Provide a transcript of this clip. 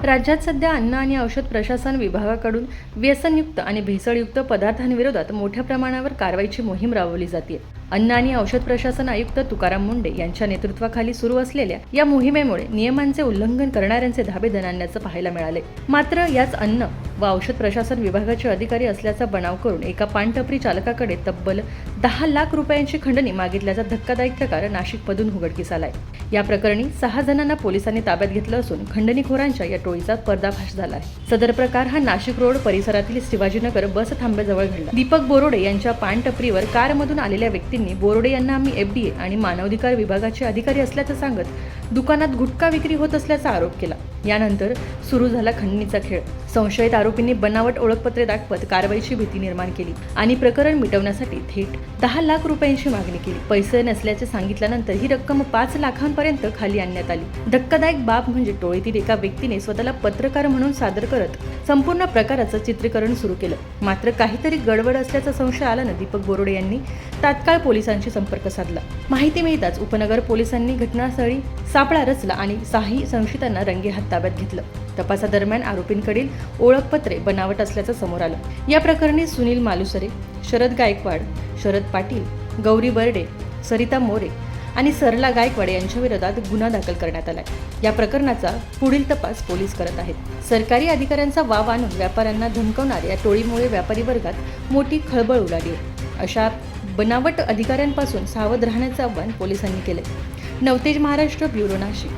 राज्यात सध्या अन्न आणि औषध प्रशासन विभागाकडून व्यसनयुक्त आणि भेसळयुक्त पदार्थांविरोधात मोठ्या प्रमाणावर कारवाईची मोहीम राबवली जाते. अन्न आणि औषध प्रशासन आयुक्त तुकाराम मुंढे यांच्या नेतृत्वाखाली सुरू असलेल्या या मोहिमेमुळे नियमांचे उल्लंघन करणाऱ्यांचे धाबे दणाणण्याचे पाहायला मिळाले. मात्र याच अन्न व औषध प्रशासन विभागाचे अधिकारी असल्याचा बनाव करून एका पानटपरी चालकाकडे तब्बल 10 लाख रुपयांची खंडणी मागितल्याचा धक्कादायक प्रकार नाशिकमधून उघडकीस आलाय. या प्रकरणी 6 जणांना पोलिसांनी ताब्यात घेतलं असून खंडणीखोरांच्या या टोळीचा पर्दाफाश झाला आहे. सदर प्रकार हा नाशिक रोड परिसरातील शिवाजीनगर बस थांब्याजवळ घडला. दीपक बोरोडे यांच्या पानटपरीवर कारमधून आलेल्या व्यक्तींनी बोरोडे यांना आम्ही एफडीए आणि मानवाधिकार विभागाचे अधिकारी असल्याचं सांगत दुकानात गुटखा विक्री होत असल्याचा आरोप केला. यानंतर सुरू झाला खंडणीचा खेळ. संशयित आरोपींनी बनावट ओळखपत्रे दाखवत कारवाईची भीती निर्माण केली आणि प्रकरण मिटवण्यासाठी थेट 10 लाख रुपयांची मागणी केली. पैसे नसल्याचे सांगितल्यानंतर ही रक्कम 5 लाखांपर्यंत खाली आणण्यात आली. धक्कादायक बाब म्हणजे टोळीतील एका व्यक्तीने स्वतःला पत्रकार म्हणून सादर करत संपूर्ण प्रकाराचं चित्रीकरण सुरू केलं. मात्र काहीतरी गडबड असल्याचा संशय आल्यानं दीपक बोरोडे यांनी तात्काळ पोलिसांशी संपर्क साधला. माहिती मिळताच उपनगर पोलिसांनी घटनास्थळी सापळा रचला आणि 6 संशयितांना रंगेहात ताब्यात घेतलं. तपासादरम्यान आरोपींकडील ओळखपत्रे बनावट असल्याचं समोर आलं. या प्रकरणी सुनील मालुसरे, शरद गायकवाड, शरद पाटील, गौरी बर्डे, सरिता मोरे आणि सरला गायकवाड यांच्या विरोधात गुन्हा दाखल करण्यात आलाय. या प्रकरणाचा पुढील तपास पोलीस करत आहेत. सरकारी अधिकाऱ्यांचा वाव आणून व्यापाऱ्यांना धमकवणाऱ्या या टोळीमुळे व्यापारी वर्गात मोठी खळबळ उडाली आहे. अशा बनावट अधिकाऱ्यांपासून सावध राहण्याचं आवाहन पोलिसांनी केले. नवतेज महाराष्ट्र ब्युरो नाशिक.